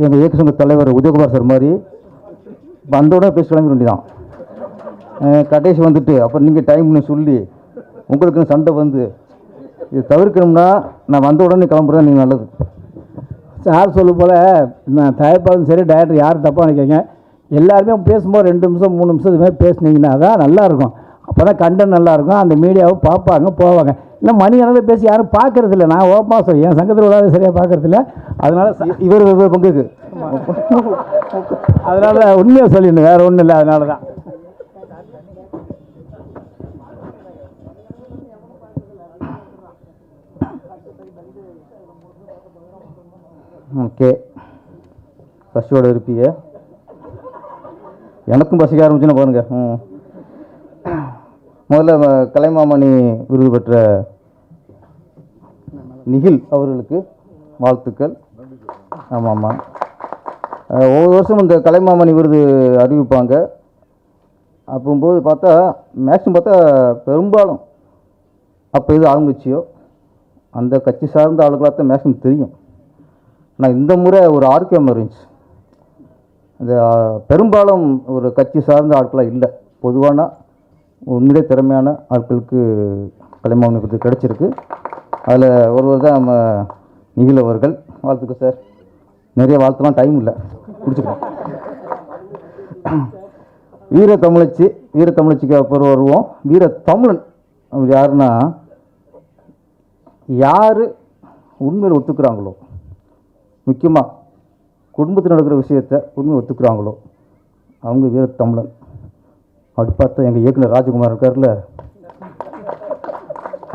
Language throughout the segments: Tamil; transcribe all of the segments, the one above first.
எங்கள் இயக்க சங்க தலைவர் உதயகுமார் சார் மாதிரி வந்தோடனே பேசி கிளம்பி வேண்டியதான். கடைசி வந்துட்டு அப்புறம் நீங்கள் டைம்னு சொல்லி உங்களுக்குன்னு சண்டை வந்து இது தவிர்க்கணும்னா நான் வந்த உடனே கிளம்புறதா நீங்கள் நல்லது. சார் சொல்லும் போல் நான் தயாரிப்பாளரும் சரி டைரக்டர் யாரும் தப்பாக நினைக்கிறீங்க, எல்லாருமே பேசும்போது 2 நிமிஷம் 3 நிமிஷம் இது மாதிரி பேசுனீங்கன்னா தான் நல்லாயிருக்கும். அப்போ தான் கண்டென்ட் நல்லாயிருக்கும், அந்த மீடியாவை பார்ப்பாங்க போவாங்க. இல்லை மணி கணக்கில் பேசி யாரும் பார்க்கறது இல்லை. நான் ஓப்பனாக சொல்ல என் சங்கத்தில் விடாத சரியாக பார்க்கறது இல்லை. அதனால் இவர் பங்குக்கு அதனால் உண்மையாக சொல்லிடணும், வேறு ஒன்றும் இல்லை. அதனால தான் ஓகே. பசியோட இருப்பீங்க, எனக்கும் பசிக்க ஆரம்பிச்சுன்னா பாருங்க. முதல்ல கலைமாமணி விருது பெற்ற நிகில் அவர்களுக்கு வாழ்த்துக்கள். ஆமாம் ஆமாம், ஒவ்வொரு வருஷம் இந்த கலைமாமணி விருது அறிவிப்பாங்க. அப்போம்போது பார்த்தா மேக்ஸிமம் பார்த்தா பெரும்பாலும் அப்போ எது ஆரம்பிச்சியோ அந்த கட்சி சார்ந்த ஆளுகளாக தான் மேக்ஸிமம் தெரியும். ஆனால் இந்த முறை ஒரு ஆர்கியம் இருந்துச்சு. இந்த பெரும்பாலும் ஒரு கட்சி சார்ந்த ஆட்களாக இல்லை, பொதுவான உண்மையிலே திறமையான ஆட்களுக்கு கலைமாமணி விருது கிடச்சிருக்கு. அதில் ஒருவர் தான் நம்ம நிகில் அவர்கள். வாழ்த்துக்கள் சார். நிறைய வாழ்த்துலாம் டைம் இல்லை, பிடிச்சிக்கலாம். வீரத்தமிழச்சிக்கு அப்புறம் வருவோம். வீரத்தமிழன் அவர் யாருன்னா, யார் உண்மையில் ஒத்துக்கிறாங்களோ, முக்கியமாக குடும்பத்தில் நடக்கிற விஷயத்தை உண்மையை ஒத்துக்கிறாங்களோ அவங்க வீரத்தமிழன். அப்படி பார்த்தா எங்கள் இயக்குனர் ராஜகுமார் இருக்கார்ல,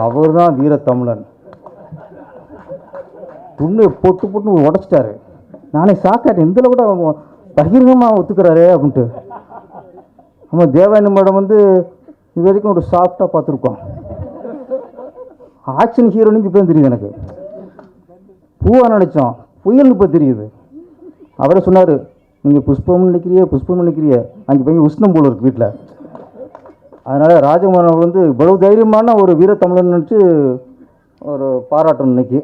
அவர் தான் வீரத்தமிழன். உண்மையை போட்டு உடச்சிட்டாரு. நானே சாக்காட்டேன், இதில் கூட பகிரங்கமாக ஒத்துக்கிறாரு அப்படின்ட்டு. நம்ம தேவாயணி மேடம் வந்து இது வரைக்கும் ஒரு சாஃப்டாக பார்த்துருக்கோம். ஆக்ஷன் ஹீரோனுக்கு இப்போ தெரியுது எனக்கு. பூவாக நினச்சோம், புயல்னு இப்போ தெரியுது. அவரே சொன்னார், நீங்கள் புஷ்பம்னு நினைக்கிறிய அங்கே போய் உஷ்ணம் போல இருக்குது வீட்டில். அதனால் ராஜகுமார் அவர் வந்து இவ்வளவு தைரியமான ஒரு வீரத்தமிழன் நினச்சி ஒரு பாராட்டணும் இன்னைக்கு.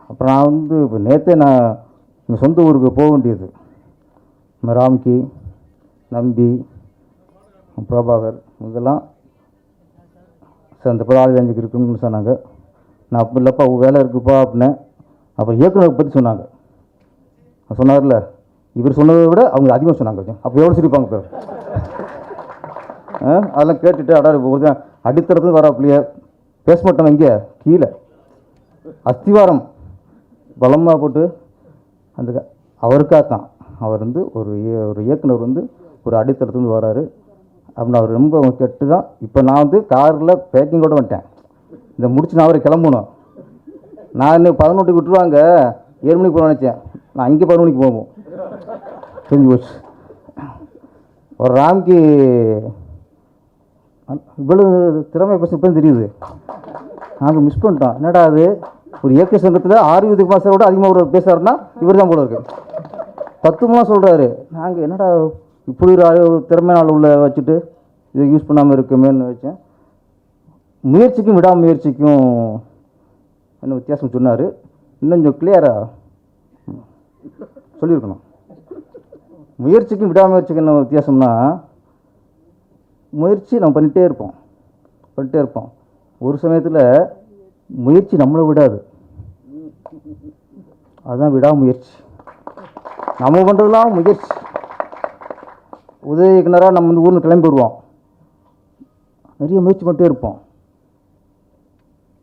அப்புறம் நான் வந்து இப்போ நேற்றே நான் எங்கள் சொந்த ஊருக்கு போக வேண்டியது. நம்ம ராம்கி, நம்பி, பிரபாகர் இதெல்லாம் சார் அந்த படம் ஆள் இருக்குன்னு சொன்னாங்க. நான் அப்போ இல்லைப்பா வேலை இருக்குப்பா அப்படின்னேன். அப்புறம் இயக்குநரை பற்றி சொன்னாங்க. சொன்னார்ல, இவர் சொன்னதை விட அவங்க அதிகமாக சொன்னாங்க. அப்போ எவ்வளோ சிரிப்பாங்க பேர். அதெல்லாம் கேட்டுட்டு ஒரு அடித்தரத்து வராப்பிலையே பேச மாட்டோம். இங்கே கீழே அஸ்திவாரம் பலமாக போட்டு அந்த அவருக்காக தான் அவர் வந்து ஒரு இயக்குனர் வந்து ஒரு அடித்தரத்துலேருந்து வராரு அப்படின்னு அவர் ரொம்ப கெட்டு தான். இப்போ நான் வந்து காரில் பேக்கிங்கோடு வந்துட்டேன். இந்த முடிச்சு நான் அவரை கிளம்பணும். நான் இன்னும் 11 விட்டுருவாங்க, 7 மணிக்கு போக நினச்சேன். நான் அங்கே 11 மணிக்கு போவோம். தெரிஞ்சு போச்சு. ஒரு ராம்கி இவ்வளோ திறமை பேச தெரியுது. நாங்கள் மிஸ் பண்ணிட்டோம். என்னடா அது, ஒரு இயற்கை சங்கத்தில் ஆர்வி மாதரோட அதிகமாக ஒரு பேசுகிறாருன்னா இவர் தான் போல இருக்கு. 10 மாதம் சொல்கிறாரு. நாங்கள் என்னடா இப்படி ஒரு திறமையான ஆள் உள்ள வச்சுட்டு இதை யூஸ் பண்ணாமல் இருக்குமேன்னு வச்சேன். முயற்சிக்கும் விடாமுயற்சிக்கும் என்ன வித்தியாசம் சொன்னார். இன்னும் கொஞ்சம் கிளியராக சொல்லியிருக்கணும். முயற்சிக்கும் விடாமுயற்சிக்கும் என்ன வித்தியாசம்னா, முயற்சி நம்ம பண்ணிகிட்டே இருப்போம். ஒரு சமயத்தில் முயற்சி நம்மளை விடாது. அதுதான் விடாமுயற்சி. நம்ம பண்ணுறதுலாம் முயற்சி. உதவி இயக்குனராக நம்ம இந்த ஊரில் கிளம்பி வருவோம், நிறைய முயற்சி பண்ணிட்டே இருப்போம்.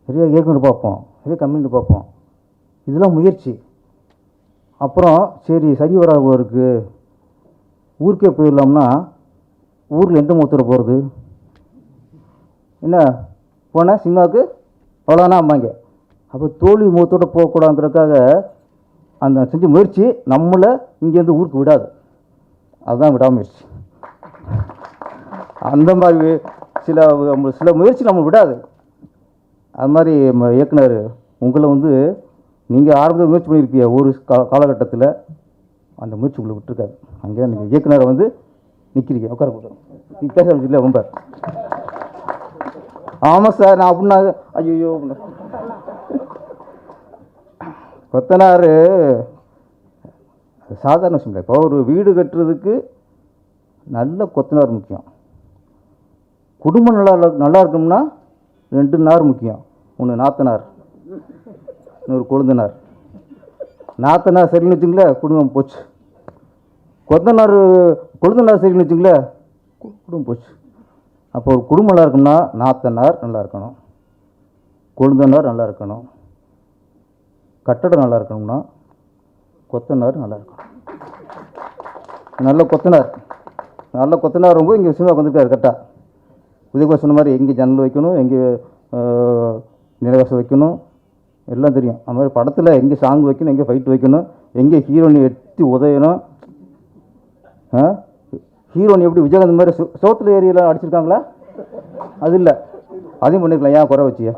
நிறைய இயக்குனர் பார்ப்போம், நிறைய கம்யூனிட்டி பார்ப்போம். இதெல்லாம் முயற்சி. அப்புறம் சரி வராது போல இருக்குது, ஊருக்கே போயிடலாம்னா ஊரில் எந்த முகத்தில் போகிறது? என்ன போனால் சினிமாவுக்கு அவ்வளோதானா அம்மாங்க. அப்போ தோல்வி முகத்தோடு போகக்கூடாதுங்கிறதுக்காக அந்த செஞ்ச முயற்சி நம்மளை இங்கேருந்து ஊருக்கு விடாது. அதுதான் விடாமுயற்சி. அந்த மாதிரி சில முயற்சி நம்ம விடாது. அது மாதிரி இயக்குனர் உங்களை வந்து நீங்கள் ஆரம்பத்தில் முயற்சி பண்ணியிருப்பீங்க ஒரு காலகட்டத்தில், அந்த முயற்சி உங்களை விட்டுருக்காது. அங்கே தான் நீங்கள் இயக்குனரை வந்து நிற்கிறீங்க. உட்கார கூட்டம் நீங்கள் பேச இல்லை ரொம்ப. ஆமாம் சார் நான் அப்படின்னா ஐயோ. கொத்தனார் சாதாரண விஷயம் இல்லை. இப்போ ஒரு வீடு கட்டுறதுக்கு நல்ல கொத்தனார் முக்கியம். குடும்பம் நல்லா இருக்கணும்னா 2 நார் முக்கியம். ஒன்று நாத்தனார், இன்னொரு கொழுந்தனார். நாத்தனார் சரின்னு வச்சுங்களேன், குடும்பம் போச்சு. கொழுந்தனார் சரின்னு வச்சுங்களேன், குடும்பம் போச்சு. அப்போ ஒரு குடும்பம் நல்லா இருக்கும்னா நாத்தனார் நல்லா இருக்கணும், கொழுந்தனார் நல்லா இருக்கணும், கட்டடம் நல்லா இருக்கணும்னா கொத்தனார் நல்லா இருக்கணும். நல்ல கொத்தனார் ரொம்ப இங்கே சினிமாவுக்கு வந்துருக்காரு. கரெக்டாக உதயகுமார் சொன்ன மாதிரி எங்கே ஜன்னல் வைக்கணும், எங்கே நிலவாசம் வைக்கணும் எல்லாம் தெரியும். அது மாதிரி படத்தில் எங்கே சாங் வைக்கணும், எங்கே ஃபைட் வைக்கணும், எங்கே ஹீரோனி எட்டி உதயணும். ஹீரோனி எப்படி விஜயகாந்த் மாதிரி சோத்துல ஏரியெல்லாம் அடிச்சிருக்காங்களா? அது இல்லை, அதையும் பண்ணிருக்கலாம். ஏன் குறை வச்சிய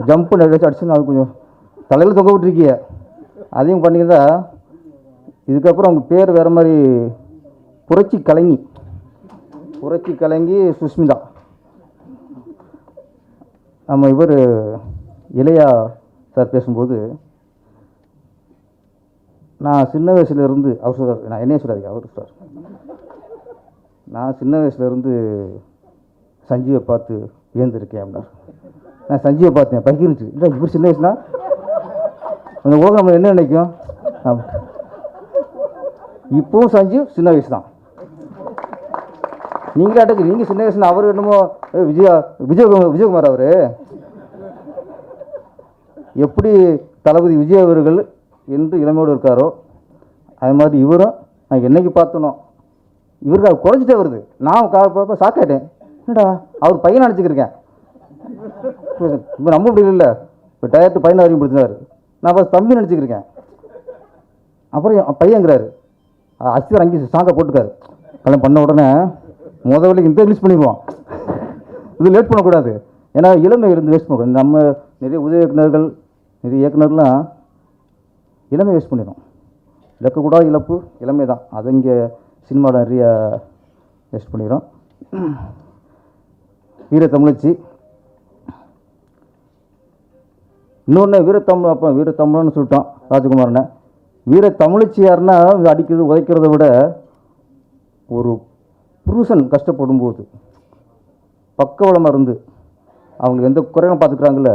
ஜம்ப்பு வச்சு அடிச்சு அது கொஞ்சம் தலையில் தொங்க விட்டுருக்கிய, அதையும் பண்ணியிருந்தா இதுக்கப்புறம் அவங்க பேர் வேறு மாதிரி. புரட்சி கலைஞி சுஸ்மிதா. நம்ம இவர் இளையா சார் பேசும்போது நான் சின்ன வயசுலேருந்து அவர் சொல்கிறார், நான் என்னையே சொல்லாதீங்க, அவர் சொல்கிறார், நான் சின்ன வயசுலேருந்து சஞ்சீவை பார்த்து வியந்திருக்கேன் அப்படின்னார். நான் சஞ்சீவை பார்த்தேன் பகிர்ந்துச்சு. இல்லை இவர் சின்ன வயசுனா அந்த உலகம் நம்ம என்ன நினைக்கும்? இப்போவும் சஞ்சீவ் சின்ன வயசு தான். நீங்களாட்டுக்கு நீங்கள் சின்ன வயசுனா அவர் என்னமோ விஜயகுமார் அவர் எப்படி தளபதி விஜய் அவர்கள் என்று இளமையோடு இருக்காரோ அது மாதிரி இவரும் நான் என்னைக்கு பார்த்தனோ இவருக்கு அது குறைஞ்சிட்டே வருது. நான் சாக்காயிட்டேன், என்னடா அவர் பையனை நினச்சிக்கிருக்கேன். இப்போ நம்ப முடியல. இப்போ டயர்ட்டு பையனை அறிமுகப்படுத்தினார், நான் இப்போ தம்பி நினச்சிக்கிருக்கேன். அப்புறம் பையங்கிறாரு. அஸ்திவர் அங்கே சாங்கை போட்டுக்காரு. கல்யாணம் பண்ண உடனே முதல்ல இந்த ரிலீஸ் பண்ணிடுவோம், இது லேட் பண்ணக்கூடாது. ஏன்னா இளமை இருந்து வேஸ்ட் பண்ணக்கூடாது. நம்ம நிறைய உதவி இயக்குநர்கள் நிறைய இயக்குநர்லாம் இளமை வேஸ்ட் பண்ணிடும். இழக்கக்கூடாத இழப்பு இளமை தான். அது இங்கே சினிமாவில் நிறைய வேஸ்ட் பண்ணிடும். வீரத்தமிழச்சி இன்னொன்று வீரத்தமிழ். அப்போ வீரத்தமிழ்னு சொல்லிட்டோம் ராஜகுமாரனை. வீரத்தமிழச்சி யாருன்னா அடிக்கிறது உதைக்கிறத விட ஒரு புருஷன் கஷ்டப்படும் போது பக்கவளமாக இருந்து அவங்களுக்கு எந்த குறையும் பார்த்துக்கிறாங்கள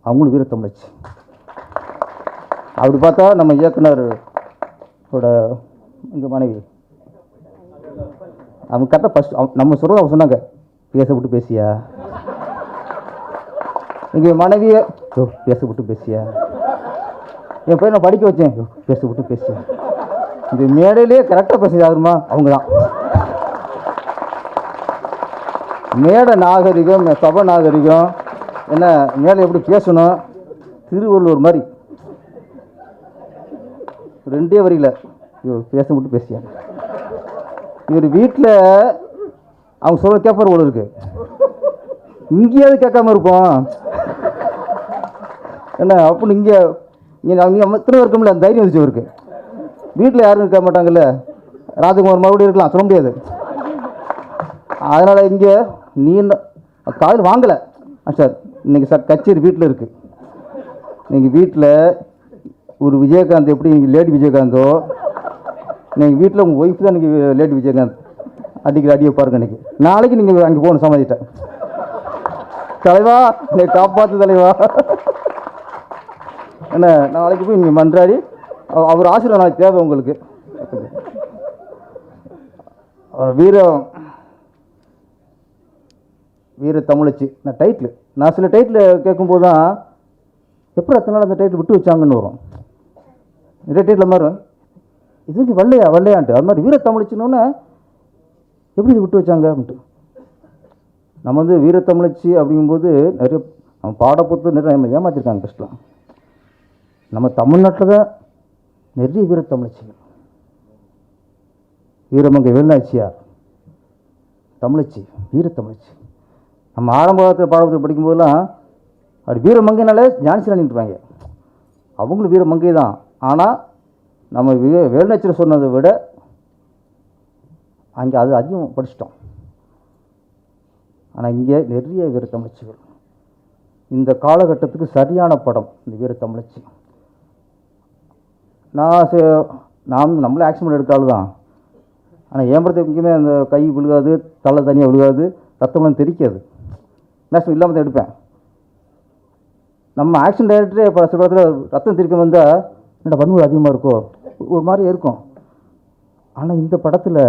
அவங்களும் வீரத்தமிழச்சி. அப்படி பார்த்தா நம்ம இயக்குனரோட எங்கள் மனைவி அவங்க கரெக்டாக ஃபஸ்ட் நம்ம சொல்கிறத அவங்க சொன்னாங்க, பேசப்பட்டு பேசியா எங்கள் மனைவியை பேசப்பட்டு பேசியா, என் பையனை படிக்க வச்சேன் பேசப்பட்டு பேசியா. இந்த மேடையிலே கரெக்டாக பேசுறது யாருமா? அவங்க தான். மேடை நாகரிகம், சபை நாகரிகம் என்ன, மேடை எப்படி பேசணும், திருவள்ளுவர் மாதிரி 2 வரியில் பேச விட்டு பேசியா. இவர் வீட்டில் அவங்க சொல்ல கேட்பார் போல இருக்கு, இங்கேயாவது கேட்காம இருப்போம் என்ன அப்படின்னு. இங்கே நீங்கள் எத்தனை இருக்கும்ல அந்த தைரியம் வந்துச்சு அவருக்கு. வீட்டில் யாரும் இருக்க மாட்டாங்கல்ல, ராஜகுமார் மறுபடியும் இருக்கலாம், சொல்ல முடியாது. அதனால் இங்கே நீ காலையில் வாங்கலை சார், இன்றைக்கி சார் கச்சேரி வீட்டில் இருக்குது. நீங்கள் வீட்டில் ஒரு விஜயகாந்த் எப்படி நீங்கள் லேடி விஜயகாந்தோ, நீங்கள் வீட்டில் உங்கள் ஒய்ஃப் தான் இன்றைக்கி லேடி விஜயகாந்த் அடிக்கிற அடியை பாருங்க. இன்றைக்கி நாளைக்கு நீங்கள் அங்கே போகணும் சமாதிட்ட. தலைவா நீ காப்பாற்று தலைவா என்ன, நாளைக்கு போய் நீங்கள் மன்றாடி அவர் ஆசீர்வாதம் நாளைக்கு தேவை உங்களுக்கு. வீர தமிழச்சி நான் டைட்டில், நான் சில டைட்டில் கேட்கும்போது தான் எப்படி அத்தனை நாள் அந்த டைட்டில் விட்டு வச்சாங்கன்னு வரும். நிறைய டைட்டில் மாதிரி இது வல்லையான்ட்டு அது மாதிரி வீர தமிழச்சின்னு எப்படி இது விட்டு வச்சாங்க அப்படின்ட்டு. நம்ம வீர தமிழச்சி அப்படிங்கும்போது நிறைய நம்ம பாடப்பொறுத்து நிறைய நம்ம ஏமாற்றிருக்காங்க ஃபஸ்ட்லாம். நம்ம தமிழ்நாட்டில் தான் நிறைய வீர தமிழச்சிகள். வீரமங்கை வேலுநாச்சியார் தமிழச்சி, வீர தமிழச்சி. நம்ம ஆரம்பத்தில் பாடத்தில் படிக்கும்போதெல்லாம் அப்படி வீரமங்கைனாலே ஜான்சி ராணின்றாங்க, அவங்களும் வீரமங்கை தான். ஆனால் நம்ம வேலுநாச்சியார் சொன்னதை விட அங்கே அது அதிகம் படிச்சிட்டோம். ஆனால் இங்கே நிறைய வீர தமிழச்சிகள். இந்த காலகட்டத்துக்கு சரியான படம் இந்த வீர தமிழச்சி. நான் நம்மளே ஆக்சிடென்ட் எடுக்க ஆள் தான். ஆனால் என் படத்தை எங்கேயுமே அந்த கை விழுகாது, தலை தனியாக விழுகாது, ரத்தம்லாம் தெரிக்காது. மேக்ஸிமம் இல்லாமல் தான் எடுப்பேன். நம்ம ஆக்ஷன் டைரக்டரே இப்போ சில படத்தில் ரத்தம் தெரிக்க வந்தால் என்னோட வன்முறை அதிகமாக இருக்கும், ஒரு மாதிரி இருக்கும். ஆனால் இந்த படத்தில்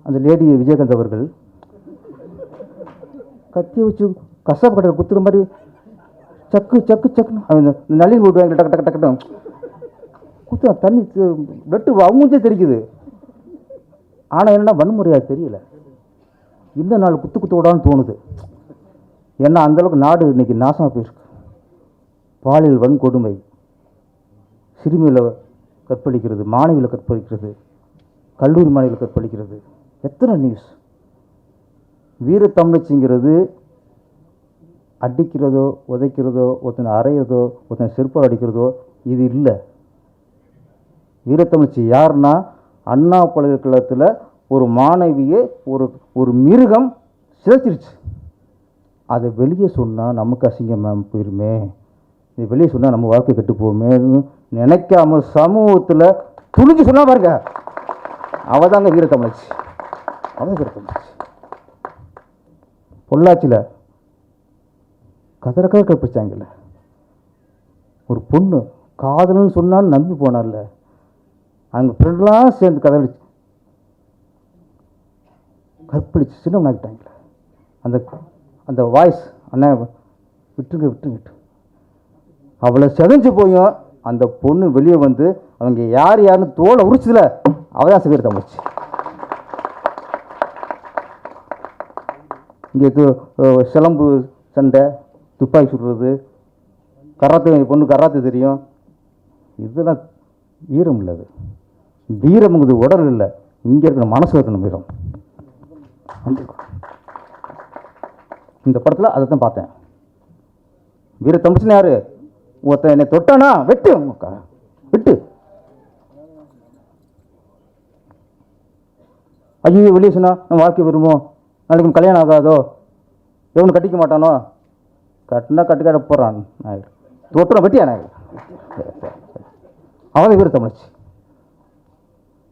அந்த லேடி விஜயகாந்த் அவர்கள் கத்தியை வச்சு கசாப்பு கடையில் குத்துற மாதிரி சக்கு சக்கு சக்குன்னு அவங்க நளின் விடுவாங்க, டக்கு டக்கு டக்குன்னு குத்து தண்ணி பிளட்டு அவங்களே தெரிக்குது. ஆனால் என்னென்னா வன்முறையாக தெரியல. இந்த நாள் குத்து குத்து விடான்னு தோணுது. ஏன்னா அந்தளவுக்கு நாடு இன்றைக்கி நாசமாக போயிருக்கு. பாலியல் வன்கொடுமை, சிறுமியில் கற்பழிக்கிறது, மாணவியில் கற்பழிக்கிறது, கல்லூரி மாணவியில் கற்பழிக்கிறது, எத்தனை நியூஸ். வீரத்தமிழச்சிங்கிறது அடிக்கிறதோ உதைக்கிறதோ ஒருத்தனை அறையிறதோ ஒருத்தனை செருப்பால் அடிக்கிறதோ இது இல்லை. வீரத்தமிழ்ச்சி யாருன்னா அண்ணா பல்கலைக்கழகத்தில் ஒரு மாணவியை ஒரு மிருகம் சிதைச்சிருச்சு. அதை வெளியே சொன்னால் நமக்கு அசிங்கமாக போயிருமே, இது வெளியே சொன்னால் நம்ம வாழ்க்கை கெட்டு போவோமேன்னு நினைக்காம சமூகத்தில் துணிஞ்சு சொன்னால் பாருங்க, அவள் தாங்க வீரத்தமிழ்ச்சி. அவள் வீரத்தமிழ்ச்சி. பொள்ளாச்சியில் கதறக்காக கற்பிச்சாங்கல்ல, ஒரு பொண்ணு காதல்னு சொன்னான்னு நம்பி போனார்ல, அவங்க ஃப்ரெண்ட்லாம் சேர்ந்து கதறிச்சு கற்பழிச்சு சின்னவனாக்கிட்டாங்களே. அந்த வாய்ஸ் அண்ணா விட்டுருங்க விட்டுருங்க. அவளை செதஞ்சு போயும் அந்த பொண்ணு வெளியே வந்து அவங்க யாருன்னு தோலை உரிச்சதில்ல, அவள் தான் வீரத்தமிழ்ச்சி. இங்கே சிலம்பு சண்டை, துப்பாக்கி சுடுறது, கராத்தே, பொண்ணு கராத்தே தெரியும், இதெல்லாம் வீரம் இல்லை. அது வீரம்ங்கிறது உடல் இல்லை, இங்கே இருக்கணும், மனசு இருக்கணும் வீரம். இந்த படத்தில் அதை தான் பார்த்தேன். வீரத்தமிழ்ச்சின்னு யாரு? ஒருத்தன் என்னை தொட்டானா வெட்டு விட்டு, ஐயோ வெளியே சொன்னா நம்ம வாழ்க்கை வருமோ, நாளைக்கு கல்யாணம் ஆகாதோ, எவனு கட்டிக்க மாட்டானோ, கட்டினா கட்டுக்காட போகிறான், தொட்டுறோம் வெட்டியா நாயர். அவன் வீரத்தமிழ்ச்சி.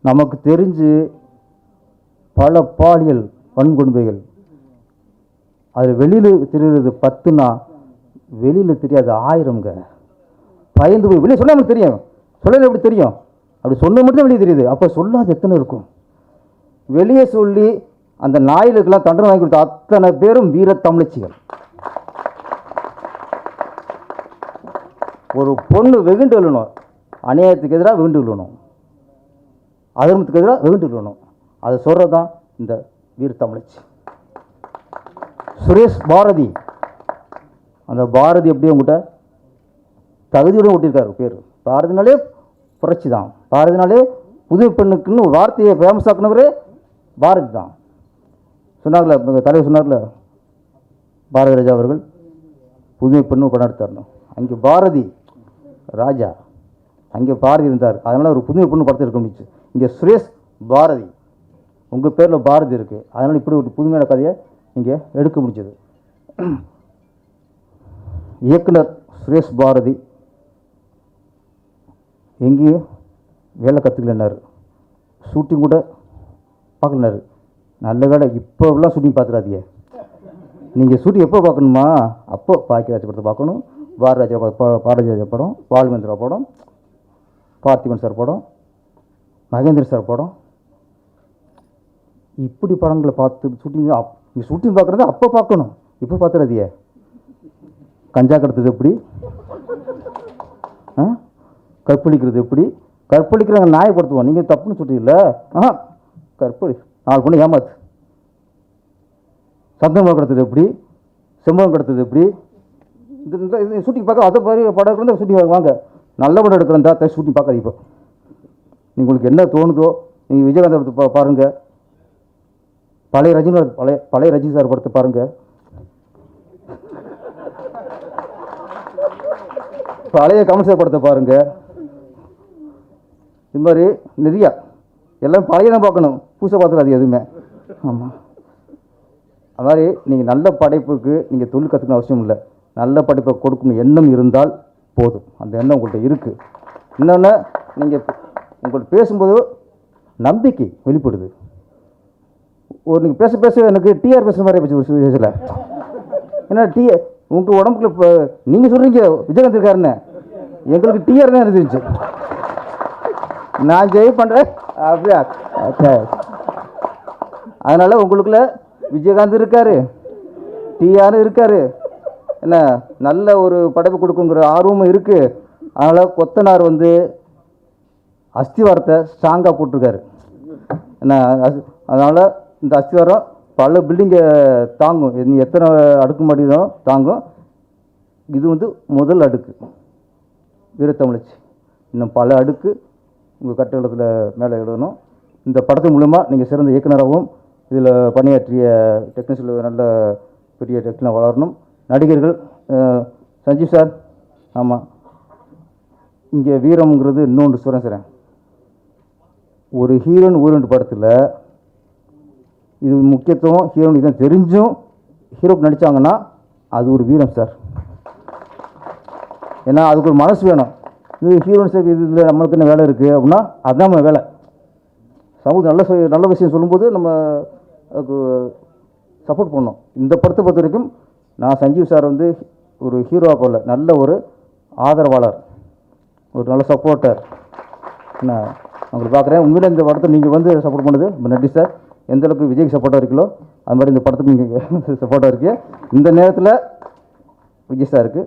நமக்கு தெரிஞ்சு பல பாலியல் வன்கொடுமைகள், அது வெளியில் தெரிகிறது 10னா வெளியில் தெரியாது 1000ங்க. பயந்து போய் வெளியே சொல்ல நமக்கு தெரியும், சொல்லல எப்படி தெரியும், அப்படி சொன்ன மட்டும் தான் வெளியே தெரியுது. அப்போ சொல்லாது எத்தனை இருக்கும். வெளியே சொல்லி அந்த நாய்களுக்கெல்லாம் தண்டனை வாங்கி கொடுத்த அத்தனை பேரும் வீரத்தமிழ்ச்சிகள். ஒரு பொண்ணு வெகுண்டு விழணும், அநியாயத்துக்கு எதிராக வெகுண்டு விழணும், அதர்மத்துக்கு எதிராக வெகுண்டு விழணும், அதை சொல்கிறது தான் இந்த வீரத்தமிழ்ச்சி. சுரேஷ் பாரதி, அந்த பாரதி எப்படி உங்கள்கிட்ட தகுதியோடு ஒட்டியிருக்காரு பேர். பாரதினாலே புரட்சி தான், பாரதினாலே புதுமை பெண்ணுக்குன்னு ஒரு வார்த்தையை ஃபேமஸ் ஆக்குனவரே பாரதி தான். சொன்னார்ல தலைவர், சொன்னார்ல பாரதி ராஜா அவர்கள் புதுமை பெண்ணு படம் எடுத்தார். அங்கே பாரதி ராஜா, அங்கே பாரதி இருந்தார், அதனால் ஒரு புதுமை பெண்ணு படத்தை இருக்க முடிச்சு. இங்கே சுரேஷ் பாரதி, உங்கள் பேரில் பாரதி இருக்குது, அதனால் இப்படி ஒரு புதுமையான கதையை இங்கே எடுக்க முடிஞ்சது. இயக்குனர் சுரேஷ் பாரதி எங்கேயும் வேலை கற்றுக்கலன்னாரு, ஷூட்டிங் கூட பார்க்கலனாரு. நல்ல வேலை இப்போலாம் ஷூட்டிங் பார்த்துடாதீங்க. நீங்கள் ஷூட்டிங் எப்போ பார்க்கணுமா, அப்போ பாக்கியராஜ் படத்தை பார்க்கணும், பாரதிராஜா படம், பாலுமந்திரா படம், பார்த்திபன் சார் படம், மகேந்திர சார் படம், இப்படி படங்களை பார்த்து ஷூட்டிங் பார்க்குறது அப்போ பார்க்கணும், இப்போ பார்த்துடாதீங்க. கஞ்சா கடத்துறது எப்படி, கற்பழிக்கிறது எப்படி, கற்பழிக்கிறாங்க நியாயப்படுத்துவோம், நீங்கள் தப்புன்னு சொல்றீங்கல்ல, கற்பழி 4 பொண்ணு ஏமாத்து, சந்தனம் கடத்துறது எப்படி, செம்பகம் கடத்துறது எப்படி, இந்த ஷூட்டிங் பார்க்க அதை மாதிரி படம் இருக்கிற ஷூட்டிங் வாங்க, நல்ல படம் எடுக்கிறதா ஷூட்டிங் பார்க்காது. இப்போ உங்களுக்கு என்ன தோணுதோ, நீங்கள் விஜயகாந்த் படத்தை பாருங்கள், பழைய ரஜினி சார் படத்தை பாருங்கள், பழைய கமல் சார் படத்தை பாருங்கள். இது மாதிரி நிறையா எல்லாம் பழைய தான் பார்க்கணும், புதுசாக பார்த்துக்காது எதுவுமே. ஆமாம், அது மாதிரி நீங்கள் நல்ல படைப்புக்கு நீங்கள் தொழில் கற்றுக்கணும் அவசியம் இல்லை, நல்ல படைப்பை கொடுக்கணும் எண்ணம் இருந்தால் போதும். அந்த எண்ணம் உங்கள்கிட்ட இருக்குது. இன்னொன்று, நீங்கள் உங்களுக்கு பேசும்போது நம்பிக்கை வெளிப்படுது. நீங்கள் பேச பேச எனக்கு டிஆர் பேசுகிற மாதிரி போச்சு ஒரு விஷயத்தில். ஏன்னா உங்கள் உடம்புக்குள்ள இப்போ நீங்கள் சொல்கிறீங்க விஜயகாந்த் இருக்காருன்னு, எங்களுக்கு டிஆர் தான் இருந்துச்சு. நான் ஜெய் பண்ணுறேன் அப்படியா? அதனால் உங்களுக்குள்ள விஜயகாந்த் இருக்கார், டிஆர் இருக்கார், என்ன நல்ல ஒரு படைப்பு கொடுக்குங்கிற ஆர்வமும் இருக்குது. அதனால் கொத்தனார் வந்து அஸ்திவாரத்தை ஸ்ட்ராங்காக போட்டிருக்காரு. என்ன அதனால் இந்த அஸ்திவாரம் பல பில்டிங்கை தாங்கும். எத்தனை அடுக்குமாடி தான் தாங்கும். இது வந்து முதல் அடுக்கு வீரத்தமிழச்சி. இன்னும் பல அடுக்கு உங்கள் கட்டடத்தில் மேலே எழுதணும். இந்த படத்தின் மூலமா நீங்கள் சிறந்த இயக்குனராகவும் இதில் பணியாற்றிய டெக்னீஷியல் நல்ல பெரிய டெக்னிஷியனாக வளரணும். நடிகர்கள் சஞ்சீவ் சார், ஆமாம், இங்கே வீரம்ங்கிறது இன்னொன்று சொல்கிறேன். ஒரு ஹீரோயின் ஊரண்டு படத்தில் இது முக்கியத்துவம் ஹீரோயின் இதான் தெரிஞ்சும் ஹீரோக்கு நடித்தாங்கன்னா அது ஒரு வீரம் சார். ஏன்னா அதுக்கு ஒரு மனசு வேணும். இது ஹீரோயின் சார் இதில் நம்மளுக்கு என்ன வேலை இருக்குது அப்படின்னா அதுதான் நம்ம வேலை. சமூக நல்ல விஷயம் சொல்லும்போது நம்ம அதுக்கு சப்போர்ட் பண்ணணும். இந்த படத்தை பொறுத்த வரைக்கும் நான் சஞ்சீவ் சார் வந்து ஒரு ஹீரோவாக போகல, நல்ல ஒரு ஆதரவாளர், ஒரு நல்ல சப்போர்ட்டர். நான் உங்களுக்கு பார்க்குறேன். உண்மையிலே இந்த படத்தை நீங்கள் வந்து சப்போர்ட் பண்ணுது ரொம்ப நன்றி சார். எந்த அளவுக்கு விஜய்க்கு சப்போர்ட்டாக இருக்கீங்களோ அது மாதிரி இந்த படத்துக்கு நீங்கள் சப்போர்ட்டாக இருக்கீங்க. இந்த நேரத்தில் விஜய் சாருக்கு,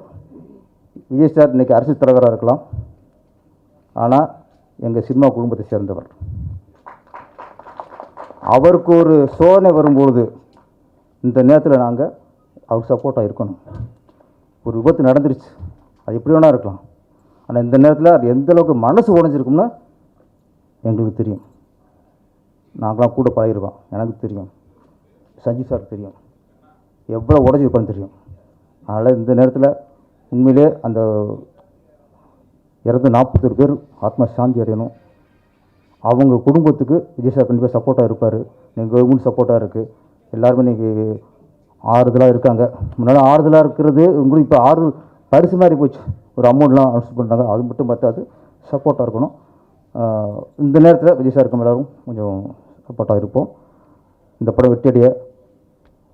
விஜய் சார் இன்றைக்கி அரசியல் தலைவராக இருக்கலாம், ஆனால் எங்கள் சினிமா குடும்பத்தை சேர்ந்தவர். அவருக்கு ஒரு சோதனை வரும்பொழுது இந்த நேரத்தில் நாங்கள் அவருக்கு சப்போர்ட்டாக இருக்கணும். ஒரு விபத்து நடந்துருச்சு, அது எப்படி வேணா இருக்கலாம், ஆனால் இந்த நேரத்தில் அது எந்த அளவுக்கு மனசு உடைஞ்சிருக்கும்னா எங்களுக்கு தெரியும். நாங்களாம் கூட பழகிருக்கோம், எனக்கு தெரியும், சஞ்சீவ் சார் தெரியும், எவ்வளோ உடஞ்சிருப்பான்னு தெரியும். அதனால் இந்த நேரத்தில் உண்மையிலே அந்த இறந்து 41 பேர் ஆத்மா சாந்தி அடையணும். அவங்க குடும்பத்துக்கு விஜய் சார் கண்டிப்பாக சப்போர்ட்டாக இருப்பார். நீங்கள் கவர்மெண்ட் சப்போர்ட்டாக இருக்குது, எல்லாருமே இன்றைக்கி ஆறுதலாக இருக்காங்க. முன்னால் ஆறுதலாக இருக்கிறது உங்களுக்கு இப்போ ஆறுதல் பரிசு மாதிரி போச்சு. ஒரு அமௌண்ட்லாம் அனௌன்ஸ் பண்ணுறாங்க, அது மட்டும் பார்த்தாது சப்போர்ட்டாக இருக்கணும். இந்த நேரத்தில் விஜய் சார் இருக்கும் எல்லோரும் கொஞ்சம் சப்போர்ட்டாக இருப்போம். இந்த படம் வெற்றியடைய,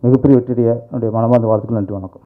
மிகப்பெரிய வெற்றியடைய என்னுடைய மனமார்ந்த வாழ்த்துக்கள். நன்றி, வணக்கம்.